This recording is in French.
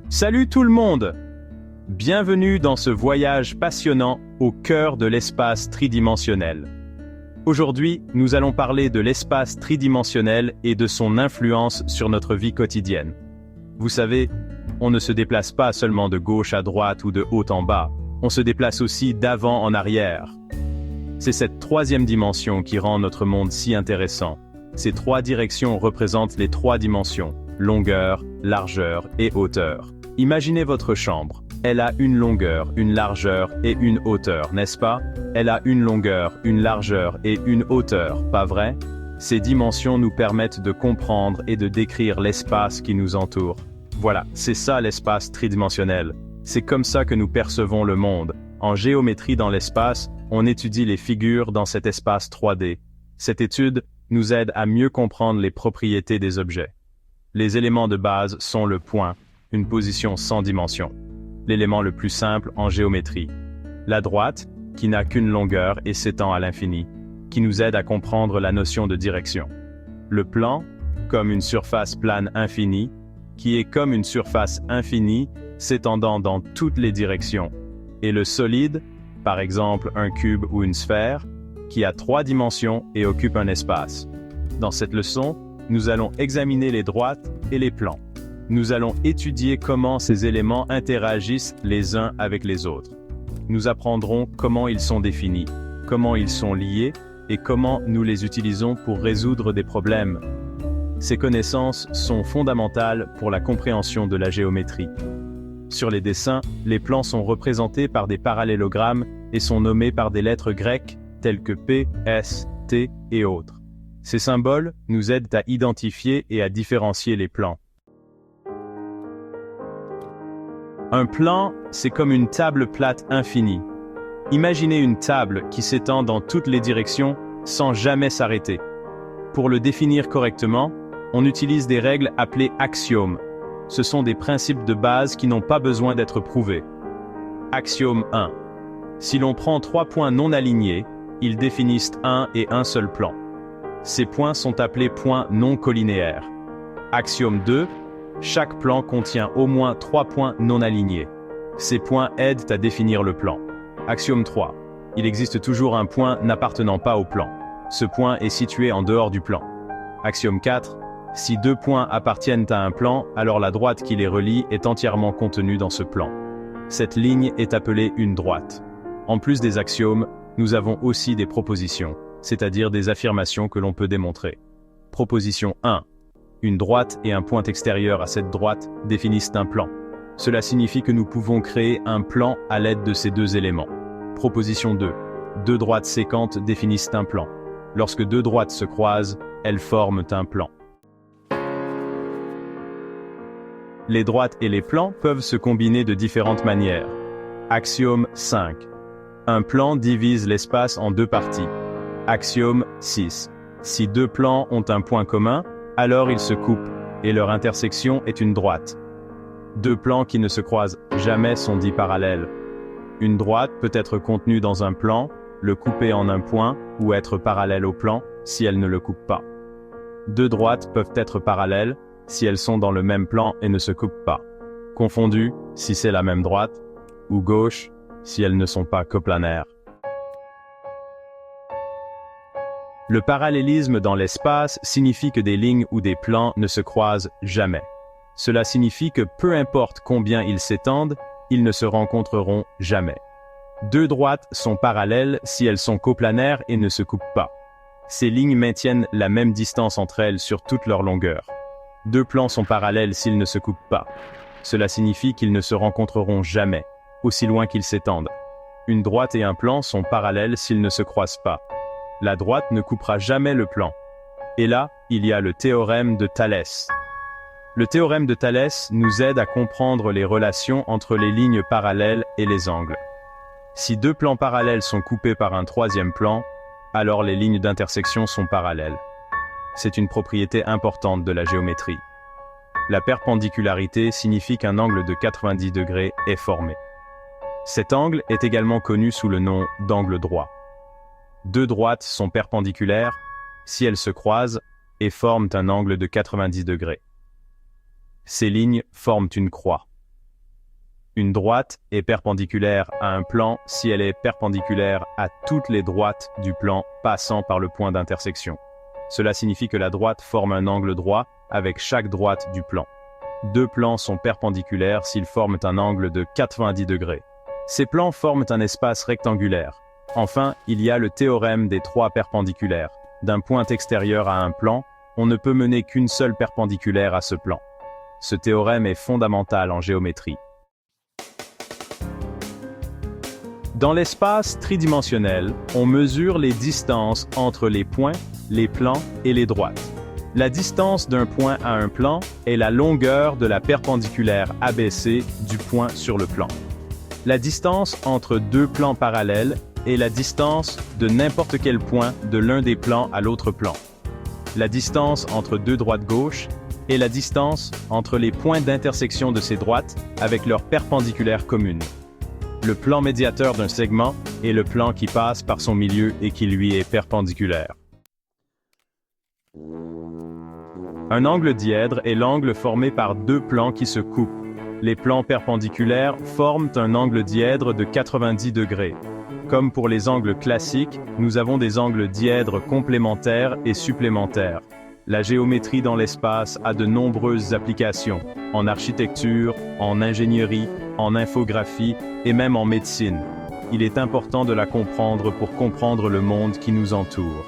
Salut tout le monde! Bienvenue dans ce voyage passionnant au cœur de l'espace tridimensionnel. Aujourd'hui, nous allons parler de l'espace tridimensionnel et de son influence sur notre vie quotidienne. Vous savez, on ne se déplace pas seulement de gauche à droite ou de haut en bas, on se déplace aussi d'avant en arrière. C'est cette troisième dimension qui rend notre monde si intéressant. Ces trois directions représentent les trois dimensions, longueur, largeur et hauteur. Imaginez votre chambre. Elle a une longueur, une largeur et une hauteur, n'est-ce pas? Elle a une longueur, une largeur et une hauteur, pas vrai? Ces dimensions nous permettent de comprendre et de décrire l'espace qui nous entoure. Voilà, c'est ça l'espace tridimensionnel. C'est comme ça que nous percevons le monde. En géométrie dans l'espace, on étudie les figures dans cet espace 3D. Cette étude nous aide à mieux comprendre les propriétés des objets. Les éléments de base sont le point, une position sans dimension. L'élément le plus simple en géométrie. La droite, qui n'a qu'une longueur et s'étend à l'infini, qui nous aide à comprendre la notion de direction. Le plan, comme une surface plane infinie, qui est comme une surface infinie s'étendant dans toutes les directions. Et le solide, par exemple un cube ou une sphère, qui a trois dimensions et occupe un espace. Dans cette leçon, nous allons examiner les droites et les plans. Nous allons étudier comment ces éléments interagissent les uns avec les autres. Nous apprendrons comment ils sont définis, comment ils sont liés et comment nous les utilisons pour résoudre des problèmes. Ces connaissances sont fondamentales pour la compréhension de la géométrie. Sur les dessins, les plans sont représentés par des parallélogrammes et sont nommés par des lettres grecques telles que P, S, T et autres. Ces symboles nous aident à identifier et à différencier les plans. Un plan, c'est comme une table plate infinie. Imaginez une table qui s'étend dans toutes les directions sans jamais s'arrêter. Pour le définir correctement, on utilise des règles appelées axiomes. Ce sont des principes de base qui n'ont pas besoin d'être prouvés. Axiome 1. Si l'on prend trois points non alignés, ils définissent un et un seul plan. Ces points sont appelés points non collinéaires. Axiome 2. Chaque plan contient au moins trois points non alignés. Ces points aident à définir le plan. Axiome 3. Il existe toujours un point n'appartenant pas au plan. Ce point est situé en dehors du plan. Axiome 4. Si deux points appartiennent à un plan, alors la droite qui les relie est entièrement contenue dans ce plan. Cette ligne est appelée une droite. En plus des axiomes, nous avons aussi des propositions, c'est-à-dire des affirmations que l'on peut démontrer. Proposition 1. Une droite et un point extérieur à cette droite définissent un plan. Cela signifie que nous pouvons créer un plan à l'aide de ces deux éléments. Proposition 2. Deux droites séquentes définissent un plan. Lorsque deux droites se croisent, elles forment un plan. Les droites et les plans peuvent se combiner de différentes manières. Axiome 5. Un plan divise l'espace en deux parties. Axiome 6. Si deux plans ont un point commun, alors ils se coupent, et leur intersection est une droite. Deux plans qui ne se croisent jamais sont dits parallèles. Une droite peut être contenue dans un plan, le couper en un point, ou être parallèle au plan, si elle ne le coupe pas. Deux droites peuvent être parallèles, si elles sont dans le même plan et ne se coupent pas. Confondues, si c'est la même droite, ou gauche, si elles ne sont pas coplanaires. Le parallélisme dans l'espace signifie que des lignes ou des plans ne se croisent jamais. Cela signifie que peu importe combien ils s'étendent, ils ne se rencontreront jamais. Deux droites sont parallèles si elles sont coplanaires et ne se coupent pas. Ces lignes maintiennent la même distance entre elles sur toute leur longueur. Deux plans sont parallèles s'ils ne se coupent pas. Cela signifie qu'ils ne se rencontreront jamais, aussi loin qu'ils s'étendent. Une droite et un plan sont parallèles s'ils ne se croisent pas. La droite ne coupera jamais le plan. Et là, il y a le théorème de Thalès. Le théorème de Thalès nous aide à comprendre les relations entre les lignes parallèles et les angles. Si deux plans parallèles sont coupés par un troisième plan, alors les lignes d'intersection sont parallèles. C'est une propriété importante de la géométrie. La perpendicularité signifie qu'un angle de 90 degrés est formé. Cet angle est également connu sous le nom d'angle droit. Deux droites sont perpendiculaires si elles se croisent et forment un angle de 90 degrés. Ces lignes forment une croix. Une droite est perpendiculaire à un plan si elle est perpendiculaire à toutes les droites du plan passant par le point d'intersection. Cela signifie que la droite forme un angle droit avec chaque droite du plan. Deux plans sont perpendiculaires s'ils forment un angle de 90 degrés. Ces plans forment un espace rectangulaire. Enfin, il y a le théorème des trois perpendiculaires. D'un point extérieur à un plan, on ne peut mener qu'une seule perpendiculaire à ce plan. Ce théorème est fondamental en géométrie. Dans l'espace tridimensionnel, on mesure les distances entre les points, les plans et les droites. La distance d'un point à un plan est la longueur de la perpendiculaire ABC du point sur le plan. La distance entre deux plans parallèles est la distance de n'importe quel point de l'un des plans à l'autre plan. La distance entre deux droites gauches est la distance entre les points d'intersection de ces droites avec leur perpendiculaire commune. Le plan médiateur d'un segment est le plan qui passe par son milieu et qui lui est perpendiculaire. Un angle dièdre est l'angle formé par deux plans qui se coupent. Les plans perpendiculaires forment un angle dièdre de 90 degrés. Comme pour les angles classiques, nous avons des angles dièdres complémentaires et supplémentaires. La géométrie dans l'espace a de nombreuses applications, en architecture, en ingénierie, en infographie et même en médecine. Il est important de la comprendre pour comprendre le monde qui nous entoure.